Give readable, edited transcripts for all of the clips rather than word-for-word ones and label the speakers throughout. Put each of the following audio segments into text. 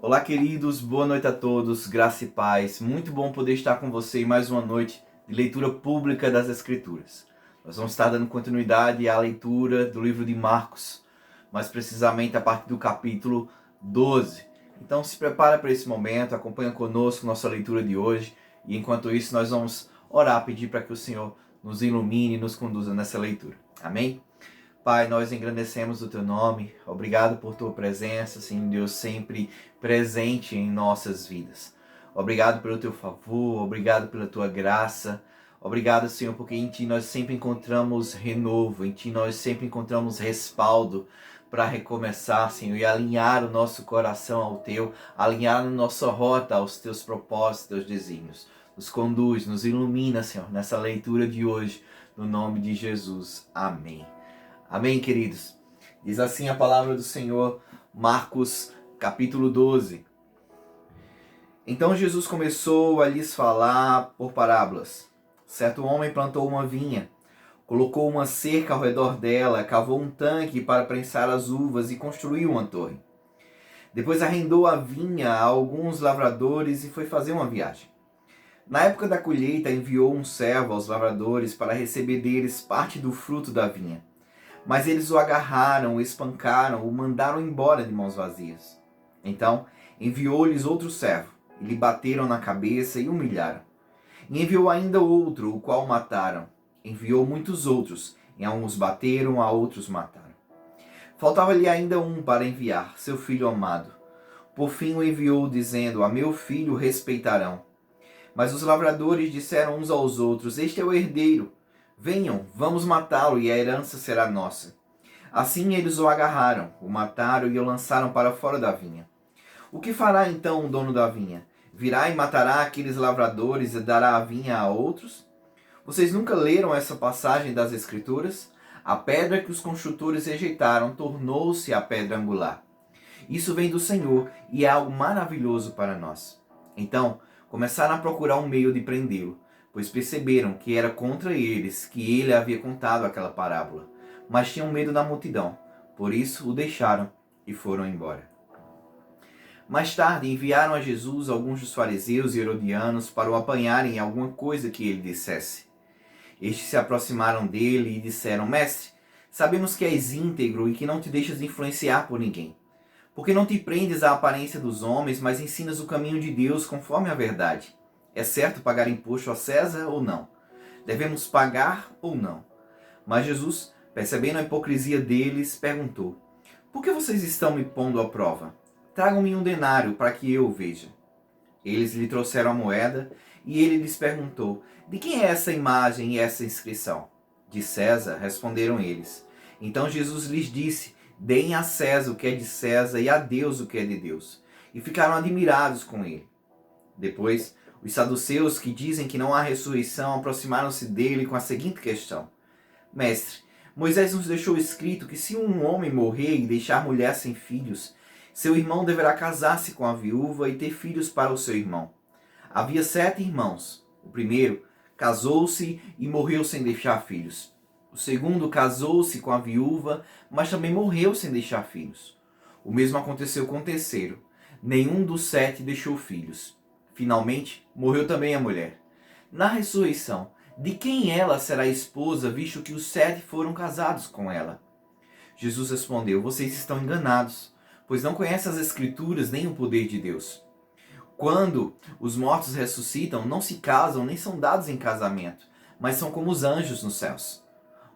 Speaker 1: Olá, queridos, boa noite a todos, graça e paz. Muito bom poder estar com você em mais uma noite de leitura pública das Escrituras. Nós vamos estar dando continuidade à leitura do livro de Marcos, mais precisamente a partir do capítulo 12. Então se prepara para esse momento, acompanha conosco nossa leitura de hoje e enquanto isso nós vamos orar, pedir para que o Senhor nos ilumine e nos conduza nessa leitura. Amém? Pai, nós engrandecemos o Teu nome, obrigado por Tua presença, Senhor Deus, sempre presente em nossas vidas. Obrigado pelo Teu favor, obrigado pela Tua graça, obrigado, Senhor, porque em Ti nós sempre encontramos renovo, em Ti nós sempre encontramos respaldo para recomeçar, Senhor, e alinhar o nosso coração ao Teu, alinhar a nossa rota aos Teus propósitos, Teus desígnios. Nos conduz, nos ilumina, Senhor, nessa leitura de hoje, no nome de Jesus. Amém. Amém, queridos? Diz assim a palavra do Senhor, Marcos, capítulo 12. Então Jesus começou a lhes falar por parábolas. Certo homem plantou uma vinha, colocou uma cerca ao redor dela, cavou um tanque para prensar as uvas e construiu uma torre. Depois arrendou a vinha a alguns lavradores e foi fazer uma viagem. Na época da colheita, enviou um servo aos lavradores para receber deles parte do fruto da vinha. Mas eles o agarraram, o espancaram, o mandaram embora de mãos vazias. Então enviou-lhes outro servo, e lhe bateram na cabeça e humilharam. E enviou ainda outro, o qual mataram. Enviou muitos outros, e a uns bateram, a outros mataram. Faltava-lhe ainda um para enviar, seu filho amado. Por fim o enviou, dizendo, a meu filho respeitarão. Mas os lavradores disseram uns aos outros, este é o herdeiro. Venham, vamos matá-lo e a herança será nossa. Assim eles o agarraram, o mataram e o lançaram para fora da vinha. O que fará então o dono da vinha? Virá e matará aqueles lavradores e dará a vinha a outros? Vocês nunca leram essa passagem das Escrituras? A pedra que os construtores rejeitaram tornou-se a pedra angular. Isso vem do Senhor e é algo maravilhoso para nós. Então começaram a procurar um meio de prendê-lo, pois perceberam que era contra eles que ele havia contado aquela parábola. Mas tinham medo da multidão, por isso o deixaram e foram embora. Mais tarde enviaram a Jesus alguns dos fariseus e herodianos para o apanharem em alguma coisa que ele dissesse. Estes se aproximaram dele e disseram, Mestre, sabemos que és íntegro e que não te deixas influenciar por ninguém. Porque não te prendes à aparência dos homens, mas ensinas o caminho de Deus conforme a verdade. É certo pagar imposto a César ou não? Devemos pagar ou não? Mas Jesus, percebendo a hipocrisia deles, perguntou, por que vocês estão me pondo à prova? Tragam-me um denário para que eu o veja. Eles lhe trouxeram a moeda e ele lhes perguntou, de quem é essa imagem e essa inscrição? De César, responderam eles. Então Jesus lhes disse, deem a César o que é de César e a Deus o que é de Deus. E ficaram admirados com ele. Depois, os saduceus, que dizem que não há ressurreição, aproximaram-se dele com a seguinte questão. Mestre, Moisés nos deixou escrito que se um homem morrer e deixar mulher sem filhos, seu irmão deverá casar-se com a viúva e ter filhos para o seu irmão. Havia 7 irmãos. O primeiro casou-se e morreu sem deixar filhos. O segundo casou-se com a viúva, mas também morreu sem deixar filhos. O mesmo aconteceu com o terceiro. Nenhum dos 7 deixou filhos. Finalmente, morreu também a mulher. Na ressurreição, de quem ela será esposa, visto que os 7 foram casados com ela? Jesus respondeu, vocês estão enganados, pois não conhecem as Escrituras nem o poder de Deus. Quando os mortos ressuscitam, não se casam nem são dados em casamento, mas são como os anjos nos céus.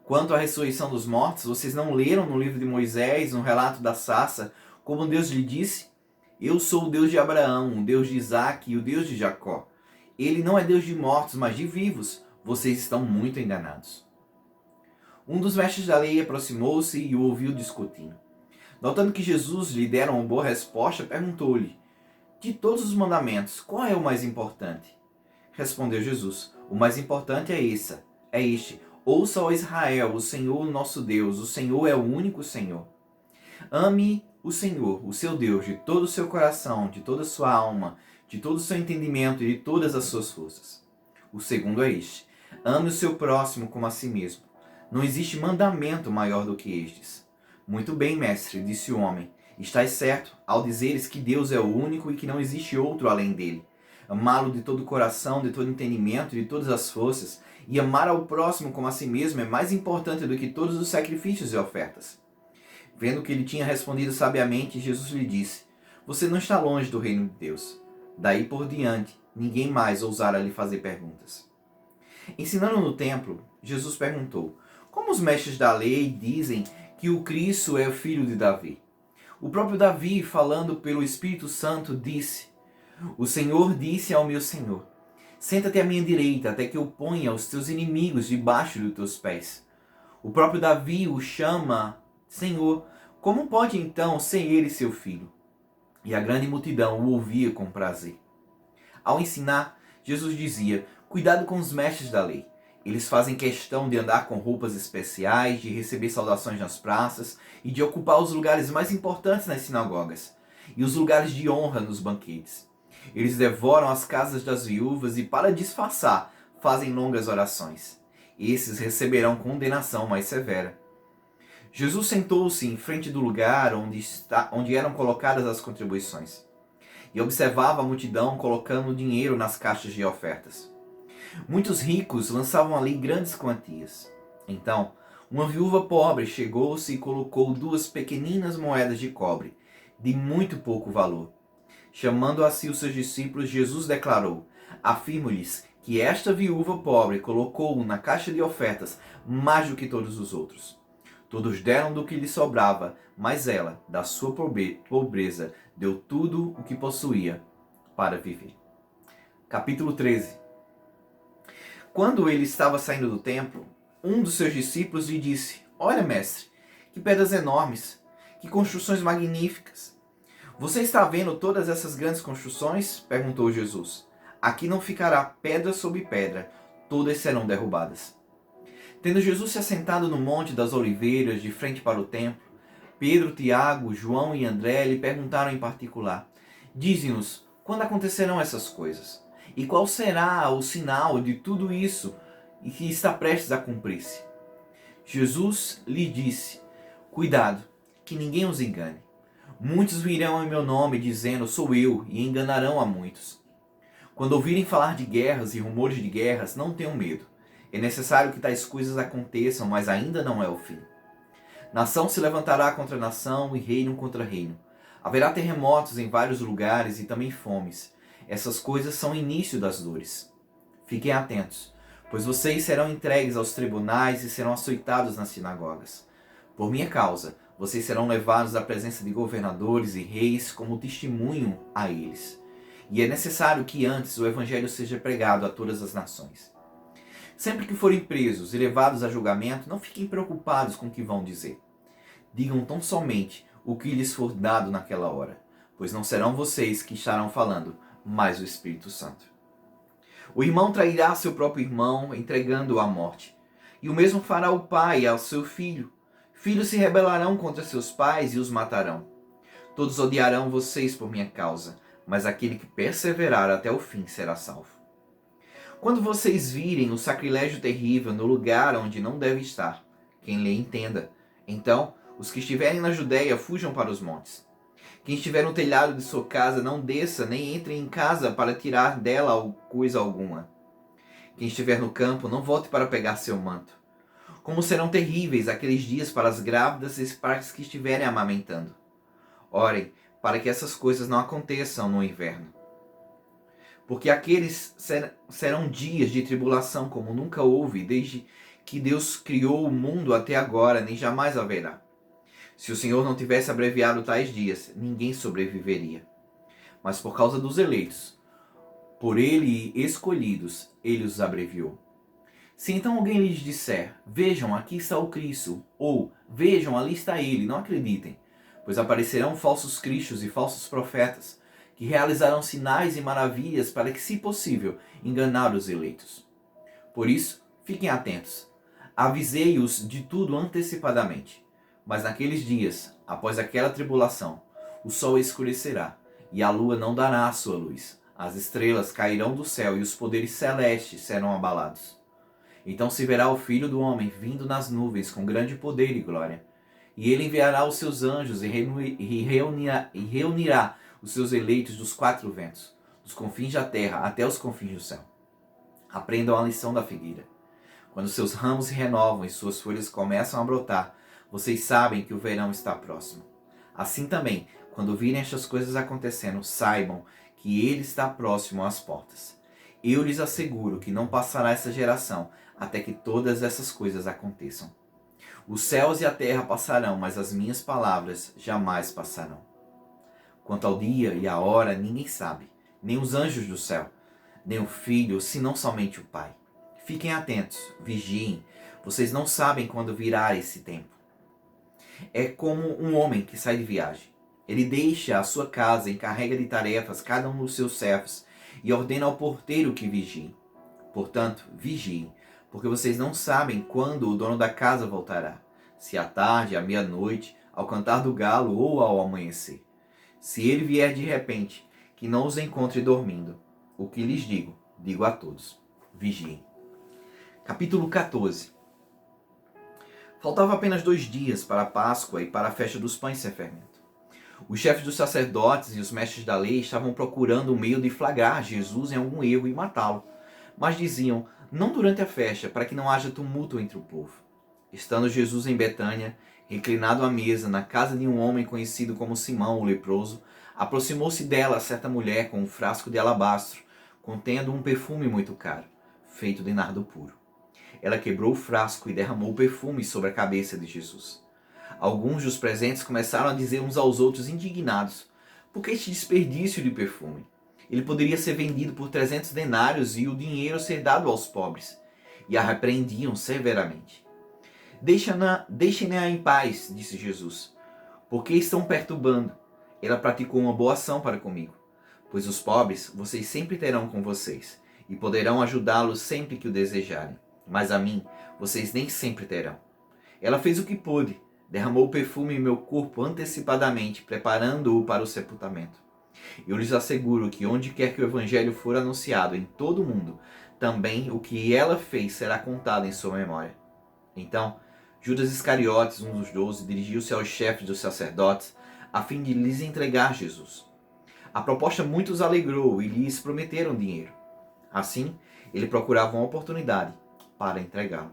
Speaker 1: Quanto à ressurreição dos mortos, vocês não leram no livro de Moisés, no relato da sarça, como Deus lhe disse? Eu sou o Deus de Abraão, o Deus de Isaque e o Deus de Jacó. Ele não é Deus de mortos, mas de vivos. Vocês estão muito enganados. Um dos mestres da lei aproximou-se e o ouviu discutindo. Notando que Jesus lhe dera uma boa resposta, perguntou-lhe, de todos os mandamentos, qual é o mais importante? Respondeu Jesus, o mais importante é este. Ouça, ó Israel, o Senhor nosso Deus, o Senhor é o único Senhor. Ame o Senhor, o seu Deus, de todo o seu coração, de toda a sua alma, de todo o seu entendimento e de todas as suas forças. O segundo é este, ame o seu próximo como a si mesmo. Não existe mandamento maior do que estes. Muito bem, mestre, disse o homem, Estás certo ao dizeres que Deus é o único e que não existe outro além dele. Amá-lo de todo o coração, de todo entendimento e de todas as forças, e amar ao próximo como a si mesmo é mais importante do que todos os sacrifícios e ofertas. Vendo que ele tinha respondido sabiamente, Jesus lhe disse: Você não está longe do reino de Deus. Daí por diante, ninguém mais ousara lhe fazer perguntas. Ensinando no templo, Jesus perguntou: Como os mestres da lei dizem que o Cristo é o filho de Davi? O próprio Davi, falando pelo Espírito Santo, disse: O Senhor disse ao meu Senhor: Senta-te à minha direita, até que eu ponha os teus inimigos debaixo dos teus pés. O próprio Davi o chama Senhor. Como pode então ser ele seu filho? E a grande multidão o ouvia com prazer. Ao ensinar, Jesus dizia: Cuidado com os mestres da lei. Eles fazem questão de andar com roupas especiais, de receber saudações nas praças e de ocupar os lugares mais importantes nas sinagogas e os lugares de honra nos banquetes. Eles devoram as casas das viúvas e, para disfarçar, fazem longas orações. Esses receberão condenação mais severa. Jesus sentou-se em frente do lugar onde eram colocadas as contribuições e observava a multidão colocando dinheiro nas caixas de ofertas. Muitos ricos lançavam ali grandes quantias. Então, uma viúva pobre chegou-se e colocou 2 pequeninas moedas de cobre, de muito pouco valor. Chamando a si os seus discípulos, Jesus declarou: Afirmo-lhes que esta viúva pobre colocou na caixa de ofertas mais do que todos os outros. Todos deram do que lhe sobrava, mas ela, da sua pobreza, deu tudo o que possuía para viver. Capítulo 13. Quando ele estava saindo do templo, um dos seus discípulos lhe disse: Olha, mestre, que pedras enormes, que construções magníficas. Você está vendo todas essas grandes construções? Perguntou Jesus. Aqui não ficará pedra sobre pedra, todas serão derrubadas. Tendo Jesus se assentado no Monte das Oliveiras, de frente para o templo, Pedro, Tiago, João e André lhe perguntaram em particular: Dize-nos, quando acontecerão essas coisas? E qual será o sinal de tudo isso e que está prestes a cumprir-se? Jesus lhe disse: Cuidado, que ninguém os engane. Muitos virão em meu nome dizendo: Sou eu, e enganarão a muitos. Quando ouvirem falar de guerras e rumores de guerras, não tenham medo. É necessário que tais coisas aconteçam, mas ainda não é o fim. Nação se levantará contra nação e reino contra reino. Haverá terremotos em vários lugares e também fomes. Essas coisas são o início das dores. Fiquem atentos, pois vocês serão entregues aos tribunais e serão açoitados nas sinagogas. Por minha causa, vocês serão levados à presença de governadores e reis como testemunho a eles. E é necessário que antes o evangelho seja pregado a todas as nações. Sempre que forem presos e levados a julgamento, não fiquem preocupados com o que vão dizer. Digam tão somente o que lhes for dado naquela hora, pois não serão vocês que estarão falando, mas o Espírito Santo. O irmão trairá seu próprio irmão, entregando-o à morte. E o mesmo fará o pai ao seu filho. Filhos se rebelarão contra seus pais e os matarão. Todos odiarão vocês por minha causa, mas aquele que perseverar até o fim será salvo. Quando vocês virem o sacrilégio terrível no lugar onde não deve estar, quem lê entenda. Então, os que estiverem na Judéia fujam para os montes. Quem estiver no telhado de sua casa não desça, nem entre em casa para tirar dela coisa alguma. Quem estiver no campo não volte para pegar seu manto. Como serão terríveis aqueles dias para as grávidas e para as que estiverem amamentando. Orem para que essas coisas não aconteçam no inverno. Porque aqueles serão dias de tribulação como nunca houve, desde que Deus criou o mundo até agora, nem jamais haverá. Se o Senhor não tivesse abreviado tais dias, ninguém sobreviveria. Mas por causa dos eleitos, por ele escolhidos, ele os abreviou. Se então alguém lhes disser: Vejam, aqui está o Cristo, ou Vejam, ali está ele, não acreditem, pois aparecerão falsos cristos e falsos profetas, que realizarão sinais e maravilhas para que, se possível, enganar os eleitos. Por isso, fiquem atentos. Avisei-os de tudo antecipadamente. Mas naqueles dias, após aquela tribulação, o sol escurecerá, e a lua não dará a sua luz. As estrelas cairão do céu, e os poderes celestes serão abalados. Então se verá o Filho do Homem vindo nas nuvens com grande poder e glória. E ele enviará os seus anjos e reunirá os seus eleitos dos quatro ventos, dos confins da terra até os confins do céu. Aprendam a lição da figueira. Quando seus ramos se renovam e suas folhas começam a brotar, vocês sabem que o verão está próximo. Assim também, quando virem estas coisas acontecendo, saibam que ele está próximo às portas. Eu lhes asseguro que não passará essa geração até que todas essas coisas aconteçam. Os céus e a terra passarão, mas as minhas palavras jamais passarão. Quanto ao dia e à hora, ninguém sabe, nem os anjos do céu, nem o Filho, senão somente o Pai. Fiquem atentos, vigiem, vocês não sabem quando virá esse tempo. É como um homem que sai de viagem. Ele deixa a sua casa, encarrega de tarefas cada um dos seus servos e ordena ao porteiro que vigie. Portanto, vigiem, porque vocês não sabem quando o dono da casa voltará, se à tarde, à meia-noite, ao cantar do galo ou ao amanhecer. Se ele vier de repente, que não os encontre dormindo. O que lhes digo, digo a todos: vigiem. Capítulo 14. Faltava apenas 2 dias para a Páscoa e para a festa dos pães sem fermento. Os chefes dos sacerdotes e os mestres da lei estavam procurando um meio de flagrar Jesus em algum erro e matá-lo. Mas diziam: não durante a festa, para que não haja tumulto entre o povo. Estando Jesus em Betânia, reclinado à mesa, na casa de um homem conhecido como Simão, o leproso, aproximou-se dela certa mulher com um frasco de alabastro, contendo um perfume muito caro, feito de nardo puro. Ela quebrou o frasco e derramou o perfume sobre a cabeça de Jesus. Alguns dos presentes começaram a dizer uns aos outros, indignados: por que este desperdício de perfume? Ele poderia ser vendido por 300 denários e o dinheiro ser dado aos pobres. E a repreendiam severamente. Deixem-na em paz, disse Jesus, porque estão perturbando. Ela praticou uma boa ação para comigo, pois os pobres vocês sempre terão com vocês, e poderão ajudá-los sempre que o desejarem. Mas a mim, vocês nem sempre terão. Ela fez o que pôde, derramou o perfume em meu corpo antecipadamente, preparando-o para o sepultamento. Eu lhes asseguro que onde quer que o evangelho for anunciado em todo o mundo, também o que ela fez será contado em sua memória. Então, Judas Iscariotes, um dos 12, dirigiu-se aos chefes dos sacerdotes, a fim de lhes entregar Jesus. A proposta muito os alegrou e lhes prometeram dinheiro. Assim, ele procurava uma oportunidade para entregá-lo.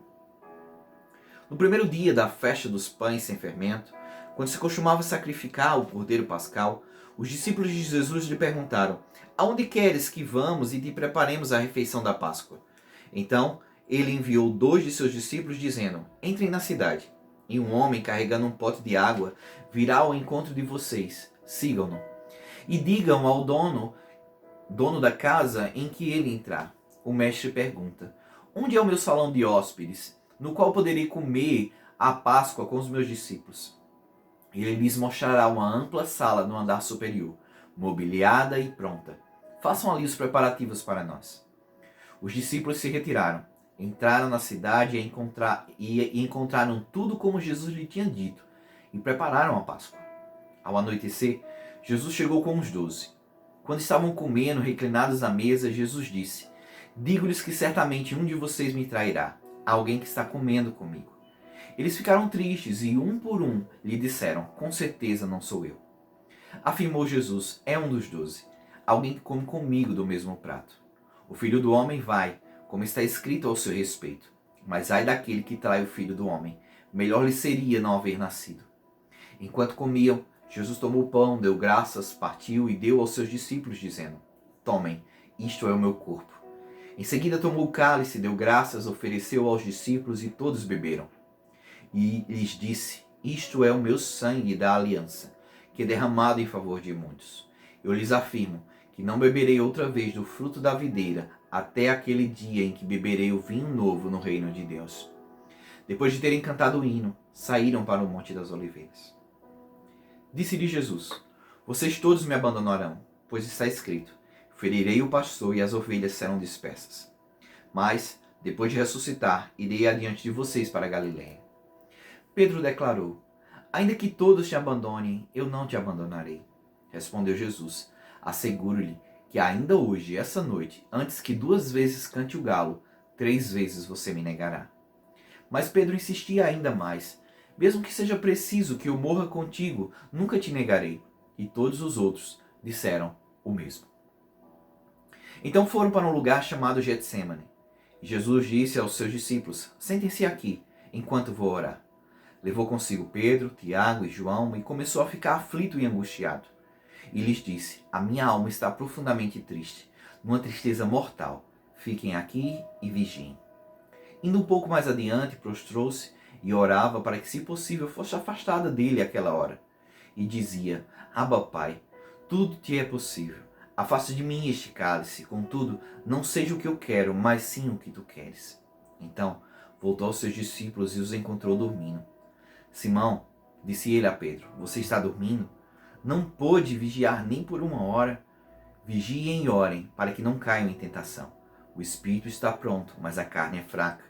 Speaker 1: No primeiro dia da festa dos pães sem fermento, quando se costumava sacrificar o cordeiro pascal, os discípulos de Jesus lhe perguntaram: aonde queres que vamos e te preparemos a refeição da Páscoa? Então, ele enviou 2 de seus discípulos, dizendo: entrem na cidade, e um homem carregando um pote de água virá ao encontro de vocês. Sigam-no. E digam ao dono da casa em que ele entrar. O mestre pergunta: onde é o meu salão de hóspedes, no qual poderei comer a Páscoa com os meus discípulos? Ele lhes mostrará uma ampla sala no andar superior, mobiliada e pronta. Façam ali os preparativos para nós. Os discípulos se retiraram, entraram na cidade e encontraram tudo como Jesus lhe tinha dito, e prepararam a Páscoa. Ao anoitecer, Jesus chegou com os 12. Quando estavam comendo, reclinados à mesa, Jesus disse: digo-lhes que certamente um de vocês me trairá, alguém que está comendo comigo. Eles ficaram tristes e, um por um, lhe disseram: com certeza não sou eu. Afirmou Jesus: é um dos 12, alguém que come comigo do mesmo prato. O Filho do Homem vai, como está escrito ao seu respeito. Mas ai daquele que trai o Filho do Homem, melhor lhe seria não haver nascido. Enquanto comiam, Jesus tomou o pão, deu graças, partiu e deu aos seus discípulos, dizendo: tomem, isto é o meu corpo. Em seguida tomou o cálice, deu graças, ofereceu aos discípulos e todos beberam. E lhes disse: isto é o meu sangue da aliança, que é derramado em favor de muitos. Eu lhes afirmo que não beberei outra vez do fruto da videira, até aquele dia em que beberei o vinho novo no reino de Deus. Depois de terem cantado o hino, saíram para o Monte das Oliveiras. Disse-lhe Jesus: vocês todos me abandonarão, pois está escrito: ferirei o pastor e as ovelhas serão dispersas. Mas, depois de ressuscitar, irei adiante de vocês para a Galiléia. Pedro declarou: ainda que todos te abandonem, eu não te abandonarei. Respondeu Jesus: asseguro-lhe que ainda hoje, essa noite, antes que 2 vezes cante o galo, 3 vezes você me negará. Mas Pedro insistia ainda mais: Mesmo que seja preciso que eu morra contigo, nunca te negarei. E todos os outros disseram o mesmo. Então foram para um lugar chamado Getsêmani. Jesus disse aos seus discípulos: sentem-se aqui, enquanto vou orar. Levou consigo Pedro, Tiago e João e começou a ficar aflito e angustiado. E lhes disse: a minha alma está profundamente triste, numa tristeza mortal. Fiquem aqui e vigiem. Indo um pouco mais adiante, prostrou-se e orava para que, se possível, fosse afastada dele aquela hora. E dizia: Abba, Pai, tudo te é possível. Afasta de mim este cálice, contudo, não seja o que eu quero, mas sim o que tu queres. Então, voltou aos seus discípulos e os encontrou dormindo. Simão, disse ele a Pedro, você está dormindo? Não pôde vigiar nem por uma hora? Vigiem e orem, para que não caiam em tentação. O espírito está pronto, mas a carne é fraca.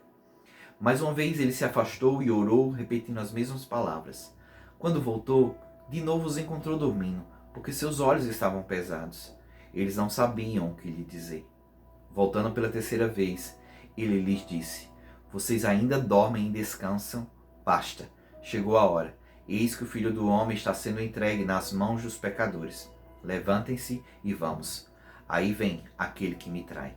Speaker 1: Mais uma vez ele se afastou e orou, repetindo as mesmas palavras. Quando voltou, de novo os encontrou dormindo, porque seus olhos estavam pesados. Eles não sabiam o que lhe dizer. Voltando pela terceira vez, ele lhes disse: vocês ainda dormem e descansam? Basta, chegou a hora. Eis que o Filho do Homem está sendo entregue nas mãos dos pecadores. Levantem-se e vamos. Aí vem aquele que me trai.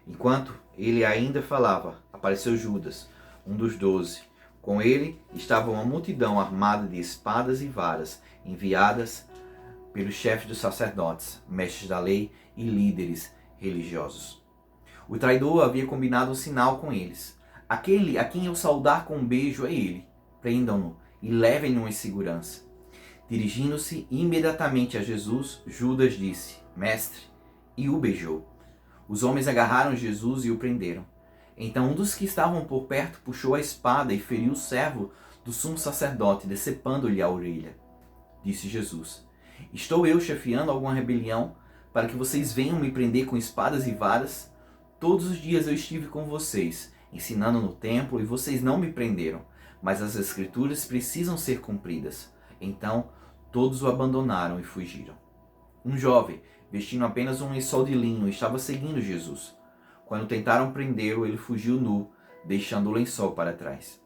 Speaker 1: Enquanto ele ainda falava, apareceu Judas, um dos 12. Com ele estava uma multidão armada de espadas e varas, enviadas pelos chefes dos sacerdotes, mestres da lei e líderes religiosos. O traidor havia combinado um sinal com eles. Aquele a quem eu saudar com um beijo é ele. Prendam-no e levem-no em segurança. Dirigindo-se imediatamente a Jesus, Judas disse: Mestre, e o beijou. Os homens agarraram Jesus e o prenderam. Então um dos que estavam por perto puxou a espada e feriu o servo do sumo sacerdote, decepando-lhe a orelha. Disse Jesus: estou eu chefiando alguma rebelião para que vocês venham me prender com espadas e varas? Todos os dias eu estive com vocês, ensinando no templo, e vocês não me prenderam. Mas as escrituras precisam ser cumpridas. Então todos o abandonaram e fugiram. Um jovem, vestindo apenas um lençol de linho, estava seguindo Jesus. Quando tentaram prendê-lo, ele fugiu nu, deixando o lençol para trás.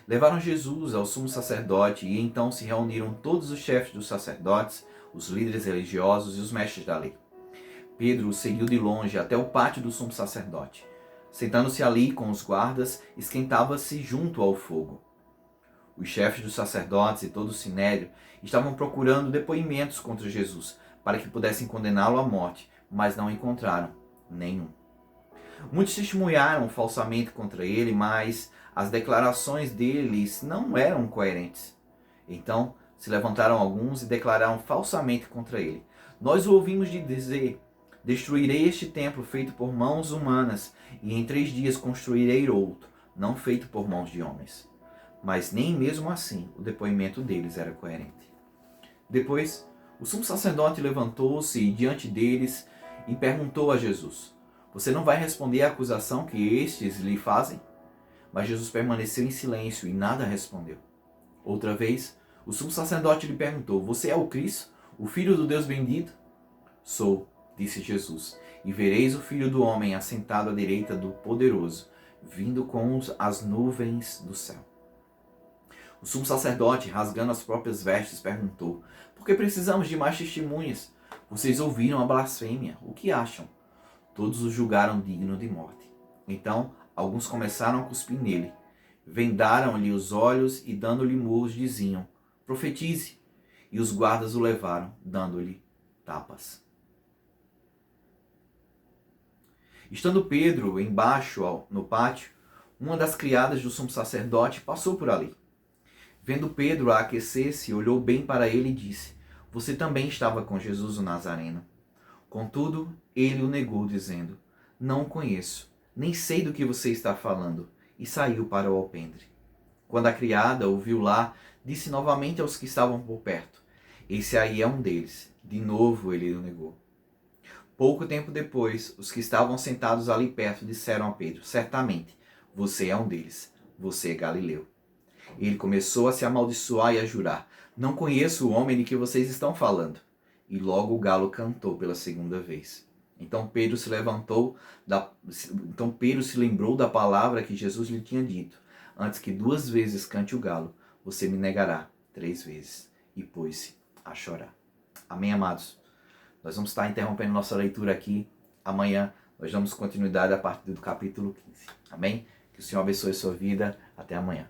Speaker 1: Levaram Jesus ao sumo sacerdote e então se reuniram todos os chefes dos sacerdotes, os líderes religiosos e os mestres da lei. Pedro o seguiu de longe até o pátio do sumo sacerdote. Sentando-se ali com os guardas, esquentava-se junto ao fogo. Os chefes dos sacerdotes e todo o sinédrio estavam procurando depoimentos contra Jesus, para que pudessem condená-lo à morte, mas não encontraram nenhum. Muitos testemunharam falsamente contra ele, mas as declarações deles não eram coerentes. Então se levantaram alguns e declararam falsamente contra ele: nós o ouvimos dizer: destruirei este templo feito por mãos humanas, e em 3 dias construirei outro, não feito por mãos de homens. Mas nem mesmo assim o depoimento deles era coerente. Depois, o sumo sacerdote levantou-se diante deles e perguntou a Jesus: você não vai responder à acusação que estes lhe fazem? Mas Jesus permaneceu em silêncio e nada respondeu. Outra vez, o sumo sacerdote lhe perguntou: você é o Cristo, o Filho do Deus bendito? Sou, disse Jesus, e vereis o Filho do Homem assentado à direita do Poderoso, vindo com as nuvens do céu. O sumo sacerdote, rasgando as próprias vestes, perguntou: por que precisamos de mais testemunhas? Vocês ouviram a blasfêmia. O que acham? Todos o julgaram digno de morte. Então, alguns começaram a cuspir nele. Vendaram-lhe os olhos e, dando-lhe murros, diziam: profetize. E os guardas o levaram, dando-lhe tapas. Estando Pedro embaixo no pátio, uma das criadas do sumo sacerdote passou por ali. Vendo Pedro a aquecer-se, olhou bem para ele e disse: você também estava com Jesus o Nazareno. Contudo, ele o negou, dizendo: não o conheço, nem sei do que você está falando, e saiu para o alpendre. Quando a criada o viu lá, disse novamente aos que estavam por perto: esse aí é um deles. De novo ele o negou. Pouco tempo depois, os que estavam sentados ali perto disseram a Pedro: certamente, você é um deles, você é Galileu. Ele começou a se amaldiçoar e a jurar: não conheço o homem de que vocês estão falando. E logo o galo cantou pela segunda vez. Então Pedro se lembrou da palavra que Jesus lhe tinha dito: antes que 2 vezes cante o galo, você me negará 3 vezes. E pôs-se a chorar. Amém, amados? Nós vamos estar interrompendo nossa leitura aqui. Amanhã nós damos continuidade a partir do capítulo 15. Amém? Que o Senhor abençoe a sua vida. Até amanhã.